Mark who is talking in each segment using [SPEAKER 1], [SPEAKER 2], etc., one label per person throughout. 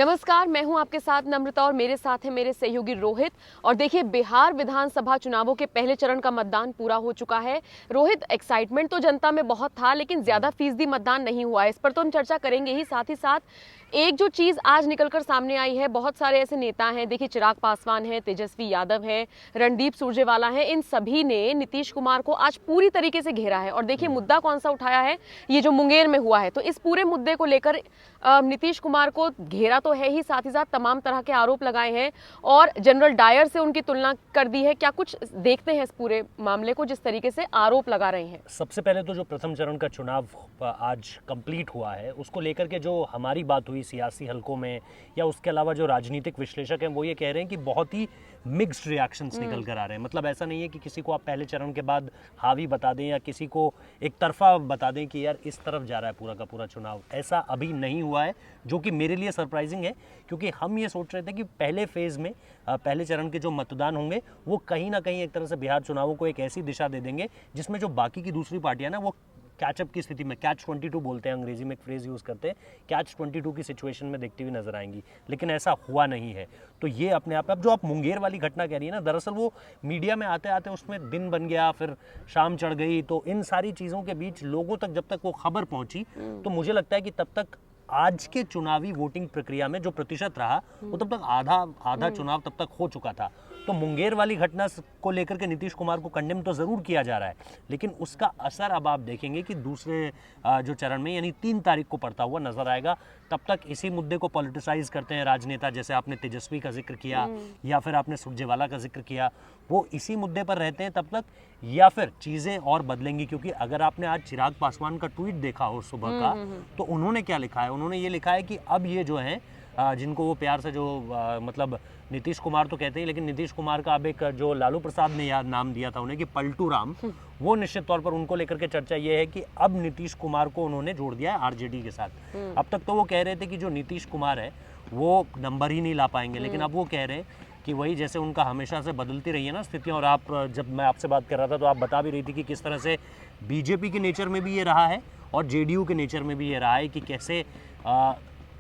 [SPEAKER 1] नमस्कार, मैं हूं आपके साथ नम्रता और मेरे साथ है मेरे सहयोगी रोहित। और देखिए, बिहार विधानसभा चुनावों के पहले चरण का मतदान पूरा हो चुका है। रोहित, एक्साइटमेंट तो जनता में बहुत था, लेकिन ज्यादा फीसदी मतदान नहीं हुआ है। इस पर तो हम चर्चा करेंगे ही। साथ ही साथ एक जो चीज आज निकलकर सामने आई है, बहुत सारे ऐसे नेता हैं, देखिए चिराग पासवान है, तेजस्वी यादव है, रणदीप सुरजेवाला है, इन सभी ने नीतीश कुमार को आज पूरी तरीके से घेरा है। और देखिए मुद्दा कौन सा उठाया है, ये जो मुंगेर में हुआ है। तो इस पूरे मुद्दे को लेकर नीतीश कुमार को घेरा तो है ही, साथ ही साथ तमाम तरह के आरोप लगाए हैं और जनरल डायर से उनकी तुलना कर दी है। क्या कुछ देखते हैं इस पूरे मामले को, जिस तरीके से आरोप लगा रहे हैं?
[SPEAKER 2] सबसे पहले तो जो प्रथम चरण का चुनाव आज कंप्लीट हुआ है, उसको लेकर के जो हमारी बात हुई सियासी हलकों में या उसके अलावा जो राजनीतिक विश्लेषक हैं वो ये कह रहे हैं कि बहुत ही मिक्स्ड रिएक्शंस निकल कर आ रहे हैं। मतलब ऐसा नहीं है कि किसी को आप पहले चरण के बाद हावी बता दें या किसी को एक तरफा बता दें कि यार इस तरफ जा रहा है पूरा का पूरा चुनाव। ऐसा अभी नहीं हुआ है, जो कि मेरे लिए सरप्राइजिंग है, क्योंकि हम ये सोच रहे थे कि पहले फेज में पहले चरण के जो मतदान होंगे वो कहीं ना कहीं एक तरह से बिहार चुनावों को एक ऐसी दिशा दे देंगे जिसमें जो बाकी की दूसरी पार्टियां ना वो कैचअप की स्थिति में, कैच 22 बोलते हैं अंग्रेजी में, एक फ्रेज यूज़ करते हैं, कैच 22 की सिचुएशन में देखती हुई नजर आएंगी। लेकिन ऐसा हुआ नहीं है। तो ये अपने आप, अब जो आप मुंगेर वाली घटना कह रही है ना, दरअसल वो मीडिया में आते आते उसमें दिन बन गया, फिर शाम चढ़ गई। तो इन सारी चीज़ों के बीच लोगों तक जब तक वो खबर पहुंची तो मुझे लगता है कि तब तक आज के चुनावी वोटिंग प्रक्रिया में जो प्रतिशत रहा वो तब तक आधा चुनाव तब तक हो चुका था। तो मुंगेर वाली घटना को लेकर के नीतीश कुमार को कंडेम तो जरूर किया जा रहा है, लेकिन उसका असर अब आप देखेंगे कि दूसरे जो चरण में यानी 3 तारीख को पड़ता हुआ नजर आएगा। तब तक इसी मुद्दे को पॉलिटिसाइज करते हैं राजनेता, जैसे आपने तेजस्वी का जिक्र किया या फिर आपने सुरजेवाला का जिक्र किया, वो इसी मुद्दे पर रहते हैं तब तक, या फिर चीजें और बदलेंगी। क्योंकि अगर आपने आज चिराग पासवान का ट्वीट देखा हो सुबह का, तो उन्होंने क्या लिखा है, उन्होंने ये लिखा है कि अब ये जो है जिनको वो प्यार से जो मतलब नीतीश कुमार तो कहते हैं, लेकिन नीतीश कुमार का अब एक जो लालू प्रसाद ने याद नाम दिया था उन्हें कि पलटू राम, वो निश्चित तौर पर उनको लेकर के चर्चा ये है कि अब नीतीश कुमार को उन्होंने जोड़ दिया है आरजेडी के साथ। अब तक तो वो कह रहे थे कि जो नीतीश कुमार है वो नंबर ही नहीं ला पाएंगे, लेकिन अब वो कह रहे हैं कि वही जैसे उनका हमेशा से बदलती रही है ना स्थितियाँ। और आप, जब मैं आपसे बात कर रहा था तो आप बता भी रही थी कि किस तरह से बीजेपी के नेचर में भी ये रहा है और जेडीयू के नेचर में भी ये रहा है कि कैसे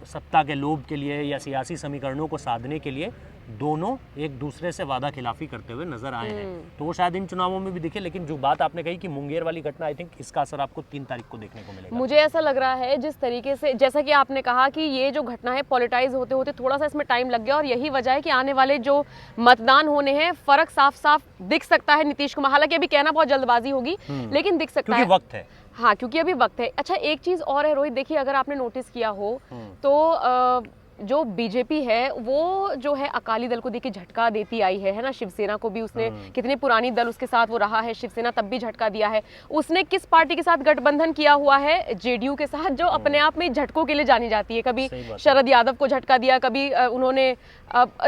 [SPEAKER 2] सत्ता के लोभ के लिए या सियासी समीकरणों को साधने के लिए दोनों एक दूसरे से वादा खिलाफी करते हुए नजर आए हैं। तो वो शायद इन चुनावों में भी दिखे। लेकिन जो बात आपने कही कि मुंगेर वाली घटना, आई थिंक इसका असर आपको 3 तारीख को देखने को मिलेगा।
[SPEAKER 1] मुझे ऐसा लग रहा है, जिस तरीके से, जैसा कि आपने कहा कि ये जो घटना है पॉलिटाइज होते होते थोड़ा सा इसमें टाइम लग गया, और यही वजह है कि आने वाले जो मतदान होने हैं फर्क साफ साफ दिख सकता है नीतीश कुमार। हालांकि अभी कहना बहुत जल्दबाजी होगी, लेकिन दिख सकता है,
[SPEAKER 2] वक्त है।
[SPEAKER 1] हाँ, क्योंकि अभी वक्त है। अच्छा, एक चीज और है रोहित, देखिए अगर आपने नोटिस किया हो तो जो बीजेपी है वो जो है अकाली दल को देखिए झटका देती आई है ना। शिवसेना को भी उसने, कितने पुरानी दल उसके साथ वो रहा है, शिवसेना तब भी झटका दिया है। उसने किस पार्टी के साथ गठबंधन किया हुआ है? जेडीयू के साथ, जो अपने आप में झटकों के लिए जानी जाती है। कभी शरद यादव को झटका दिया, कभी उन्होंने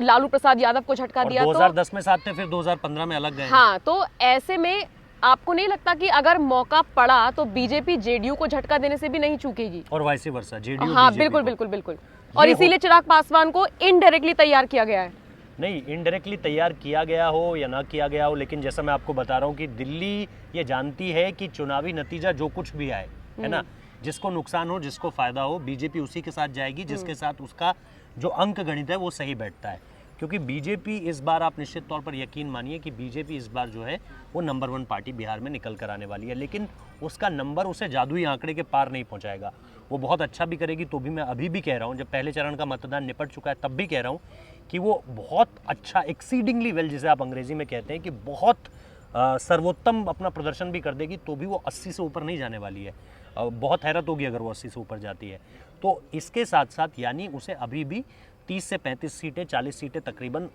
[SPEAKER 1] लालू प्रसाद यादव को झटका दिया।
[SPEAKER 2] 2010 में साथ थे, फिर 2015 में अलग गए।
[SPEAKER 1] हाँ, तो ऐसे में आपको नहीं लगता कि अगर मौका पड़ा तो बीजेपी जेडीयू को झटका देने से भी नहीं चूकेगी?
[SPEAKER 2] और वाइस वर्सा, जेडीयू,
[SPEAKER 1] हाँ बिल्कुल बिल्कुल बिल्कुल। और इसीलिए चिराग पासवान को इनडायरेक्टली तैयार किया गया है।
[SPEAKER 2] नहीं, इनडायरेक्टली तैयार किया गया हो या ना किया गया हो, लेकिन जैसा मैं आपको बता रहा हूँ कि दिल्ली ये जानती है कि चुनावी नतीजा जो कुछ भी आए, है ना, जिसको नुकसान हो, जिसको फायदा हो, बीजेपी उसी के साथ जाएगी जिसके साथ उसका जो अंक गणित है वो सही बैठता है। क्योंकि बीजेपी इस बार, आप निश्चित तौर पर यकीन मानिए कि बीजेपी इस बार जो है वो नंबर 1 पार्टी बिहार में निकल कर आने वाली है। लेकिन उसका नंबर उसे जादुई आंकड़े के पार नहीं पहुंचाएगा। वो बहुत अच्छा भी करेगी तो भी, मैं अभी भी कह रहा हूँ, जब पहले चरण का मतदान निपट चुका है तब भी कह रहा हूँ कि वो बहुत अच्छा, एक्सीडिंगली वेल जिसे आप अंग्रेजी में कहते हैं, कि बहुत सर्वोत्तम अपना प्रदर्शन भी कर देगी तो भी वो 80 से ऊपर नहीं जाने वाली है। बहुत हैरत होगी अगर वो 80 से ऊपर जाती है। तो इसके साथ साथ यानी उसे अभी भी 30 से 35 सीटें, 40 सीटें तकरीबन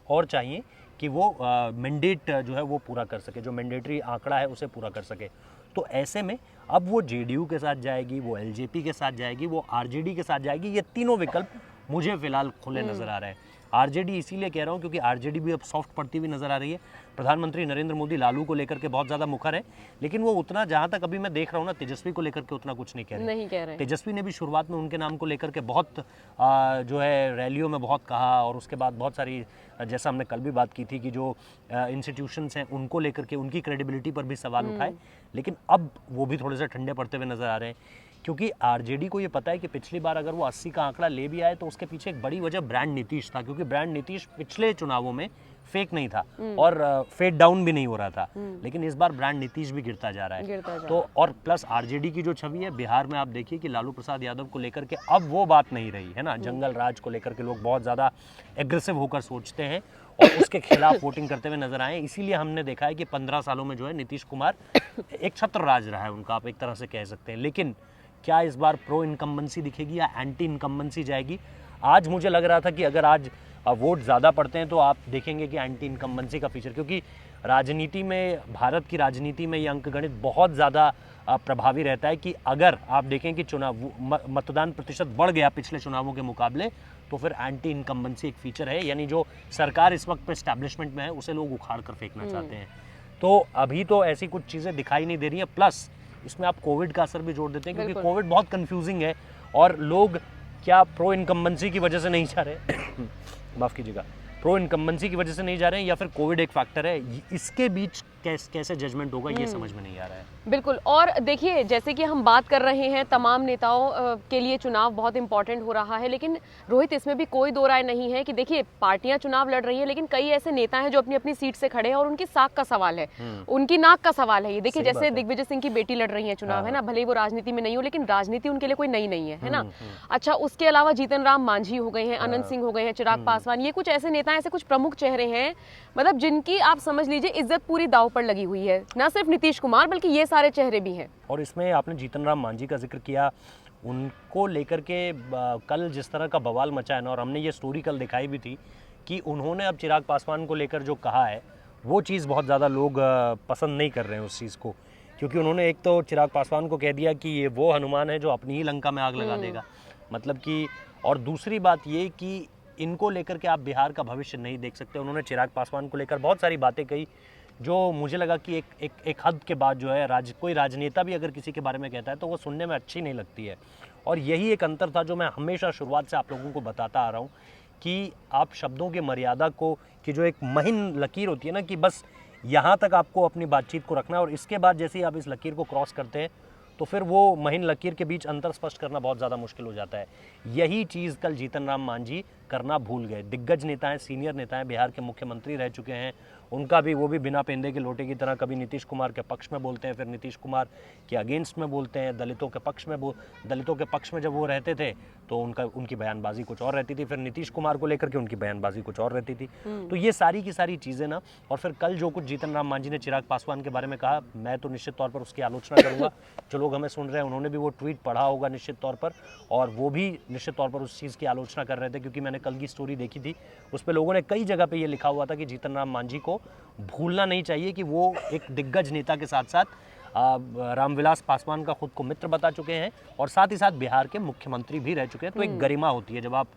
[SPEAKER 2] और चाहिए कि वो मैंडेट जो है वो पूरा कर सके, जो मैंडेटरी आंकड़ा है उसे पूरा कर सके। तो ऐसे में अब वो जेडीयू के साथ जाएगी, वो एलजेपी के साथ जाएगी, वो आरजेडी के साथ जाएगी। ये तीनों विकल्प मुझे फिलहाल खुले नजर आ रहे हैं। आरजेडी इसीलिए कह रहा हूँ क्योंकि आरजेडी भी अब सॉफ्ट पड़ती हुई नजर आ रही है। प्रधानमंत्री नरेंद्र मोदी लालू को लेकर के बहुत ज्यादा मुखर है, लेकिन वो उतना, जहां तक अभी मैं देख रहा हूँ ना, तेजस्वी को लेकर के उतना कुछ नहीं कह रहे। तेजस्वी ने भी शुरुआत में उनके नाम को लेकर के बहुत जो है रैलियों में बहुत कहा, और उसके बाद बहुत सारी, जैसा हमने कल भी बात की थी कि जो इंस्टीट्यूशंस हैं उनको लेकर के, उनकी क्रेडिबिलिटी पर भी सवाल उठाए। लेकिन अब वो भी थोड़े से ठंडे पड़ते हुए नजर आ रहे हैं क्योंकि आरजेडी को ये पता है कि पिछली बार अगर वो 80 का आंकड़ा ले भी आए तो उसके पीछे एक बड़ी वजह ब्रांड नीतीश था, क्योंकि ब्रांड नीतीश पिछले चुनावों में फेक नहीं था और फेड डाउन भी नहीं हो रहा था, लेकिन इस बार ब्रांड नीतीश भी गिरता जा रहा है। तो और प्लस आरजेडी की जो छवि है बिहार में, आप देखिए कि लालू प्रसाद यादव को लेकर के अब वो बात नहीं रही है ना, जंगल राज को लेकर के लोग बहुत ज़्यादा एग्रेसिव होकर सोचते हैं और उसके खिलाफ वोटिंग करते हुए नजर आए। इसीलिए हमने देखा है कि 15 सालों में जो है नीतीश कुमार एक छत्र राज रहा है उनका, आप एक तरह से कह सकते हैं। लेकिन क्या इस बार प्रो इनकम्बेंसी दिखेगी या एंटी इनकम्बेंसी जाएगी? आज मुझे लग रहा था कि अगर आज वोट ज़्यादा पड़ते हैं तो आप देखेंगे कि एंटी इनकम्बेंसी का फीचर, क्योंकि राजनीति में, भारत की राजनीति में ये अंकगणित बहुत ज़्यादा प्रभावी रहता है कि अगर आप देखें कि चुनाव मतदान प्रतिशत बढ़ गया पिछले चुनावों के मुकाबले, तो फिर एंटी इनकम्बेंसी एक फीचर है, यानी जो सरकार इस वक्त पे एस्टैब्लिशमेंट में है उसे लोग उखाड़ कर फेंकना चाहते हैं। तो अभी तो ऐसी कुछ चीज़ें दिखाई नहीं दे रही हैं। प्लस इसमें आप कोविड का असर भी जोड़ देते हैं, क्योंकि कोविड बहुत कंफ्यूजिंग है और लोग क्या प्रो इनकम्बेंसी की वजह से नहीं जा रहे माफ़ कीजिएगा, प्रो इनकम्बेंसी की वजह से नहीं जा रहे हैं या फिर कोविड एक फैक्टर है, इसके बीच कैसे जजमेंट होगा ये समझ में नहीं आ रहा है।
[SPEAKER 1] बिल्कुल। और देखिए, जैसे कि हम बात कर रहे हैं, तमाम नेताओं के लिए चुनाव बहुत इंपॉर्टेंट हो रहा है, लेकिन रोहित इसमें भी कोई दो राय नहीं है कि देखिए पार्टियां चुनाव लड़ रही हैं, लेकिन कई ऐसे नेता हैं जो अपनी अपनी सीट से खड़े हैं और उनकी साख का सवाल है, उनकी नाक का सवाल है ये। देखिए जैसे दिग्विजय सिंह की बेटी लड़ रही है चुनाव, है ना, भले ही वो राजनीति में नहीं हो, लेकिन राजनीति उनके लिए कोई नई नहीं है ना। अच्छा, उसके अलावा जीतन राम मांझी हो गए हैं, अनंत सिंह हो गए हैं, चिराग पासवान, ये कुछ ऐसे नेता, ऐसे कुछ प्रमुख चेहरे हैं, मतलब जिनकी आप समझ लीजिए इज्जत पूरी दांव पर लगी हुई है। ना सिर्फ नीतीश कुमार बल्कि ये सारे चेहरे भी हैं।
[SPEAKER 2] और इसमें आपने जीतन राम मांझी का जिक्र किया, उनको लेकर के कल जिस तरह का बवाल मचा है ना, और हमने ये स्टोरी कल दिखाई भी थी कि उन्होंने अब चिराग पासवान को लेकर जो कहा है वो चीज़ बहुत ज़्यादा लोग पसंद नहीं कर रहे हैं उस चीज़ को, क्योंकि उन्होंने एक तो चिराग पासवान को कह दिया कि ये वो हनुमान है जो अपनी ही लंका में आग लगा देगा, मतलब कि, और दूसरी बात ये कि इनको लेकर के आप बिहार का भविष्य नहीं देख सकते। उन्होंने चिराग पासवान को लेकर बहुत सारी बातें कही जो मुझे लगा कि एक हद के बाद जो है कोई राजनेता भी अगर किसी के बारे में कहता है तो वो सुनने में अच्छी नहीं लगती है। और यही एक अंतर था जो मैं हमेशा शुरुआत से आप लोगों को बताता आ रहा हूँ कि आप शब्दों की मर्यादा को, कि जो एक महीन लकीर होती है ना, कि बस यहाँ तक आपको अपनी बातचीत को रखना है और इसके बाद जैसे ही आप इस लकीर को क्रॉस करते हैं तो फिर वो महीन लकीर के बीच अंतर स्पष्ट करना बहुत ज़्यादा मुश्किल हो जाता है। यही चीज़ कल जीतन राम मांझी करना भूल गए। दिग्गज नेता हैं, सीनियर नेता हैं, बिहार के मुख्यमंत्री रह चुके हैं, उनका भी वो भी बिना पेंदे के लोटे की तरह कभी नीतीश कुमार के पक्ष में बोलते हैं, फिर नीतीश कुमार के अगेंस्ट में बोलते हैं, दलितों के पक्ष में जब वो रहते थे तो उनकी बयानबाजी कुछ और रहती थी, फिर नीतीश कुमार को लेकर के उनकी बयानबाजी कुछ और रहती थी। तो ये सारी की सारी चीज़ें ना, और फिर कल जो कुछ जीतन राम मांझी ने चिराग पासवान के बारे में कहा, मैं तो निश्चित तौर पर उसकी आलोचना करूँगा। जो लोग हमें सुन रहे हैं उन्होंने भी वो ट्वीट पढ़ा होगा निश्चित तौर पर, और वो भी निश्चित तौर पर उस चीज़ की आलोचना कर रहे थे, क्योंकि मैंने कल की स्टोरी देखी थी, उस पर लोगों ने कई जगह पे ये लिखा हुआ था कि जीतन राम मांझी को भूलना नहीं चाहिए कि वो एक दिग्गज नेता के साथ साथ रामविलास पासवान का खुद को मित्र बता चुके हैं और साथ ही साथ बिहार के मुख्यमंत्री भी रह चुके हैं। तो एक गरिमा होती है जब आप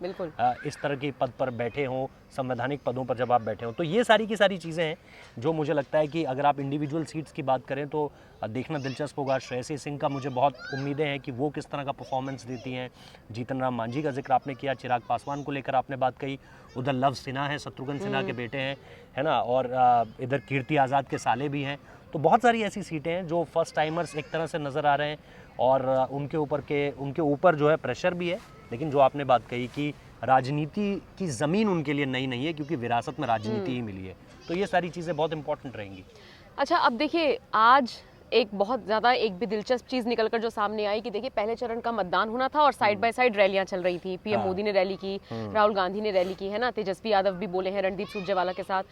[SPEAKER 2] इस तरह के पद पर बैठे हों, संवैधानिक पदों पर जब आप बैठे हों। तो ये सारी की सारी चीज़ें हैं जो मुझे लगता है कि अगर आप इंडिविजुअल सीट्स की बात करें तो देखना दिलचस्प होगा। श्रेयसी सिंह का मुझे बहुत उम्मीदें हैं कि वो किस तरह का परफॉर्मेंस देती हैं। जीतन राम मांझी का जिक्र आपने किया, चिराग पासवान को लेकर आपने बात कही, उधर लव सिन्हा है, शत्रुघ्न सिन्हा के बेटे हैं, है ना, और इधर कीर्ति आज़ाद के साले भी हैं। तो बहुत सारी ऐसी सीटें हैं जो फर्स्ट टाइमर्स एक तरह से नज़र आ रहे हैं और उनके ऊपर जो है प्रेशर भी है। लेकिन जो आपने बात कही कि राजनीति की ज़मीन उनके लिए नई नहीं है, क्योंकि विरासत में राजनीति ही मिली है। तो ये सारी चीज़ें बहुत इंपॉर्टेंट रहेंगी।
[SPEAKER 1] अच्छा, अब देखिए आज एक बहुत ज़्यादा एक भी दिलचस्प चीज़ निकलकर जो सामने आई कि देखिए पहले चरण का मतदान होना था और साइड बाय साइड रैलियां चल रही थी। पीएम मोदी ने रैली की, राहुल गांधी ने रैली की, है ना, तेजस्वी यादव भी बोले हैं रणदीप सुरजेवाला के साथ।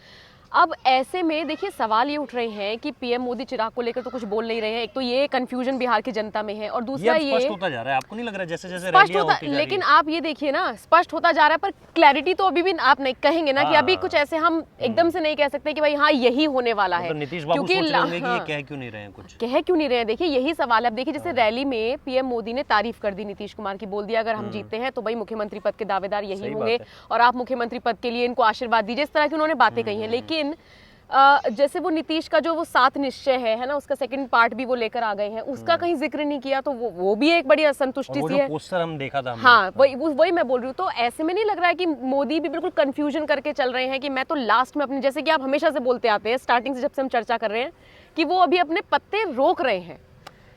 [SPEAKER 1] अब ऐसे में देखिए सवाल ये उठ रहे हैं कि पीएम मोदी चिराग को लेकर तो कुछ बोल नहीं रहे हैं। एक तो ये कंफ्यूजन बिहार की जनता में है और दूसरा ये
[SPEAKER 2] स्पष्ट होता जा रहा है। आपको नहीं लग रहा है जैसे जैसे
[SPEAKER 1] स्पष्ट होता, लेकिन आप ये देखिए ना, स्पष्ट होता जा रहा है पर क्लैरिटी तो अभी भी आप नहीं कहेंगे ना कि अभी कुछ ऐसे हम एकदम से नहीं कह सकते कि भाई हाँ यही होने वाला है।
[SPEAKER 2] नीतीश बाबू सोच रहे होंगे कि ये कह क्यों नहीं रहे हैं, कुछ
[SPEAKER 1] कह क्यों नहीं रहे हैं। देखिए यही सवाल है। अब देखिए जैसे रैली में पीएम मोदी ने तारीफ कर दी नीतीश कुमार की, बोल दिया अगर हम जीतते हैं तो भाई मुख्यमंत्री पद के दावेदार यही होंगे और आप मुख्यमंत्री पद के लिए इनको आशीर्वाद दीजिए, इस तरह की उन्होंने बातें कही हैं। लेकिन जैसे वो नीतीश का जो वो 7 निश्चय है ना, उसका सेकंड पार्ट भी वो लेकर आ गए हैं, उसका कहीं जिक्र नहीं किया, तो वो भी एक बड़ी असंतुष्टि सी है।
[SPEAKER 2] पोस्टर हम देखा था,
[SPEAKER 1] हाँ वही मैं बोल रही हूँ। तो ऐसे में नहीं लग रहा है कि मोदी भी बिल्कुल कंफ्यूजन करके चल रहे हैं कि मैं तो लास्ट में अपने, जैसे कि आप हमेशा से बोलते आते हैं स्टार्टिंग से जब से हम चर्चा कर रहे हैं, कि वो अभी अपने पत्ते रोक रहे हैं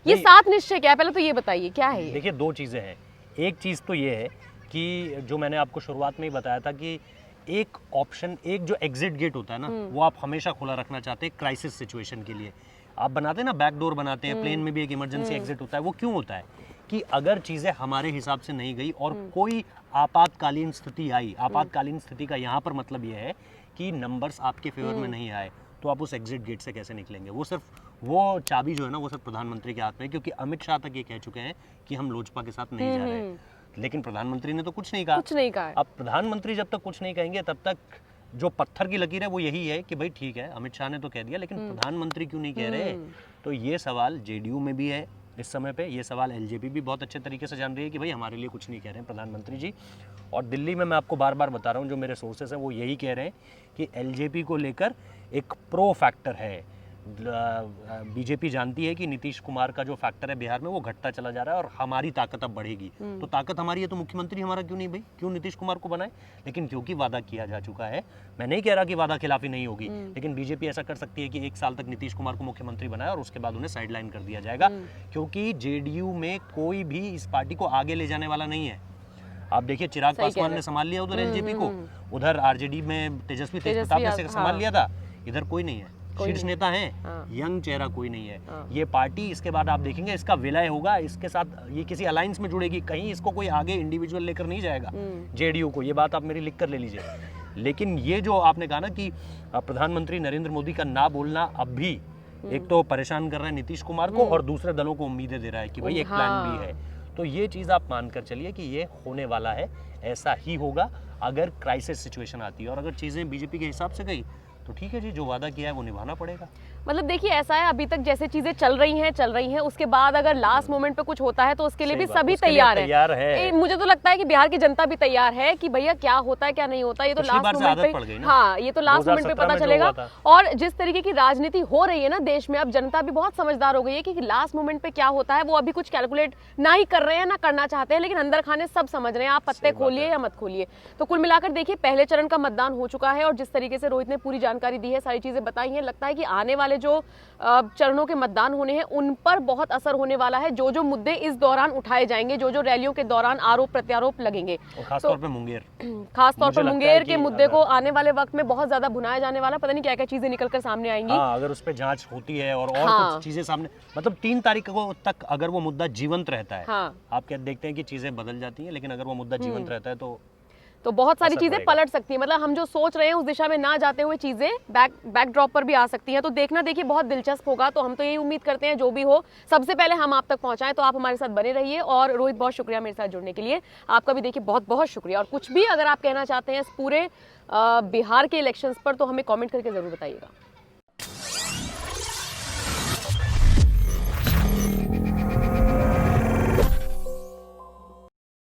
[SPEAKER 1] ये
[SPEAKER 2] नहीं।
[SPEAKER 1] 7 निश्चय क्या है, पहले तो ये बताइए क्या है ये?
[SPEAKER 2] देखिए, दो चीज़ें हैं। एक चीज़ तो ये है कि जो मैंने आपको शुरुआत में ही बताया था कि एक ऑप्शन, एक जो एग्जिट गेट होता है ना, वो आप हमेशा खुला रखना चाहते हैं क्राइसिस सिचुएशन के लिए। आप बनाते हैं ना, बैक डोर बनाते हैं, प्लेन में भी एक इमरजेंसी एग्जिट होता है। वो क्यों होता है कि अगर चीज़ें हमारे हिसाब से नहीं गई और कोई आपातकालीन स्थिति आई, आपातकालीन स्थिति का यहाँ पर मतलब ये है कि नंबर्स आपके फेवर में नहीं आए, तो आप उस एग्जिट गेट से कैसे निकलेंगे? वो चाबी जो है ना, वो सिर्फ प्रधानमंत्री के हाथ में है, क्योंकि अमित शाह तक ये कह चुके हैं कि हम लोजपा के साथ नहीं जा रहे हैं। लेकिन प्रधानमंत्री ने तो कुछ नहीं कहा।
[SPEAKER 1] कुछ नहीं कहा है।
[SPEAKER 2] अब प्रधानमंत्री जब तक कुछ नहीं कहेंगे तब तक जो पत्थर की लकीर है वो यही है कि भाई ठीक है, अमित शाह ने तो कह दिया, लेकिन प्रधानमंत्री क्यों नहीं कह रहे? तो ये सवाल जेडीयू में भी है इस समय पे, ये सवाल एलजेपी भी बहुत अच्छे तरीके से जान रही है कि भाई हमारे लिए कुछ नहीं कह रहे हैं प्रधानमंत्री जी। और दिल्ली में मैं आपको बार बार बता रहा हूँ, जो मेरे सोर्सेस हैं वो यही कह रहे हैं कि एलजेपी को लेकर एक प्रो फैक्टर है। बीजेपी जानती है कि नीतीश कुमार का जो फैक्टर है बिहार में वो घटता चला जा रहा है और हमारी ताकत अब बढ़ेगी। तो ताकत हमारी है तो मुख्यमंत्री हमारा क्यों नहीं भाई, क्यों नीतीश कुमार को बनाए? लेकिन क्योंकि वादा किया जा चुका है, मैं नहीं कह रहा कि वादा खिलाफी नहीं होगी, लेकिन बीजेपी ऐसा कर सकती है कि 1 साल तक नीतीश कुमार को मुख्यमंत्री बनाए और उसके बाद उन्हें साइडलाइन कर दिया जाएगा, क्योंकि जेडीयू में कोई भी इस पार्टी को आगे ले जाने वाला नहीं है। आप देखिए, चिराग पासवान ने संभाल लिया उधर एलजेपी को, उधर आरजेडी में तेजस्वी प्रताप ने संभाल लिया था, इधर कोई नहीं है। शीर्ष नेता हैं, यंग चेहरा कोई नहीं है। ये पार्टी इसके बाद आप देखेंगे इसका विलय होगा, इसके साथ ये किसी अलायंस में जुड़ेगी, कहीं इसको कोई आगे इंडिविजुअल लेकर नहीं जाएगा जेडीयू को। ये बात आप मेरी लिख कर ले लीजिए। लेकिन ये जो आपने कहा ना कि प्रधानमंत्री नरेंद्र मोदी का ना बोलना अब भी एक तो परेशान कर रहा है नीतीश कुमार को और दूसरे दलों को उम्मीदें दे रहा है कि भाई एक प्लान भी है। तो ये चीज़ आप मानकर चलिए कि ये होने वाला है, ऐसा ही होगा अगर क्राइसिस सिचुएशन आती है। और अगर चीज़ें बीजेपी के हिसाब से गई तो ठीक है जी, जो वादा किया है वो निभाना पड़ेगा।
[SPEAKER 1] मतलब देखिए, ऐसा है अभी तक जैसे चीजें चल रही हैं, उसके बाद अगर लास्ट मोमेंट पे कुछ होता है तो उसके लिए भी सभी तैयार है। मुझे तो लगता है कि बिहार की जनता भी तैयार है कि भैया क्या होता है क्या नहीं होता, ये तो लास्ट मोमेंट पे, हाँ ये तो लास्ट मोमेंट पे पता चलेगा। और जिस तरीके की राजनीति हो रही है ना देश में, अब जनता भी बहुत समझदार हो गई है कि लास्ट मोमेंट पे क्या होता है वो अभी कुछ कैलकुलेट ना ही कर रहे हैं ना करना चाहते हैं, लेकिन अंदर खाने सब समझ रहे हैं, आप पत्ते खोलिए या मत खोलिए। तो कुल मिलाकर देखिए, पहले चरण का मतदान हो चुका है और जिस तरीके से रोहित ने पूरी जानकारी दी है, सारी चीजें बताई हैं, लगता है कि आने वाले जो चरणों के मतदान होने हैं उन पर बहुत असर होने वाला है। जो जो मुद्दे इस दौरान उठाए जाएंगे, जो जो रैलियों के दौरान आरोप प्रत्यारोप लगेंगे,
[SPEAKER 2] खासतौर पर मुंगेर,
[SPEAKER 1] खासतौर पर मुंगेर के मुद्दे को आने वाले वक्त में बहुत ज्यादा भुनाया जाने वाला, पता नहीं क्या क्या चीजें निकलकर सामने आएंगी।
[SPEAKER 2] अगर उस पर जांच होती है और कुछ चीजें सामने, मतलब 3 तारीख को तक अगर वो मुद्दा जीवंत रहता है, आप क्या देखते हैं कि चीजें बदल जाती हैं, लेकिन अगर वो मुद्दा जीवंत रहता है
[SPEAKER 1] तो बहुत सारी चीजें पलट सकती हैं। मतलब हम जो सोच रहे हैं उस दिशा में ना जाते हुए चीजें बैकड्रॉप पर भी आ सकती हैं। तो देखना देखिए बहुत दिलचस्प होगा। तो हम तो यही उम्मीद करते हैं जो भी हो सबसे पहले हम आप तक पहुंचाएं। तो आप हमारे साथ बने रहिए। और रोहित, बहुत शुक्रिया मेरे साथ जुड़ने के लिए। आपका भी देखिए बहुत बहुत शुक्रिया। और कुछ भी अगर आप कहना चाहते हैं इस पूरे बिहार के इलेक्शंस पर तो हमें कमेंट करके जरूर बताइएगा।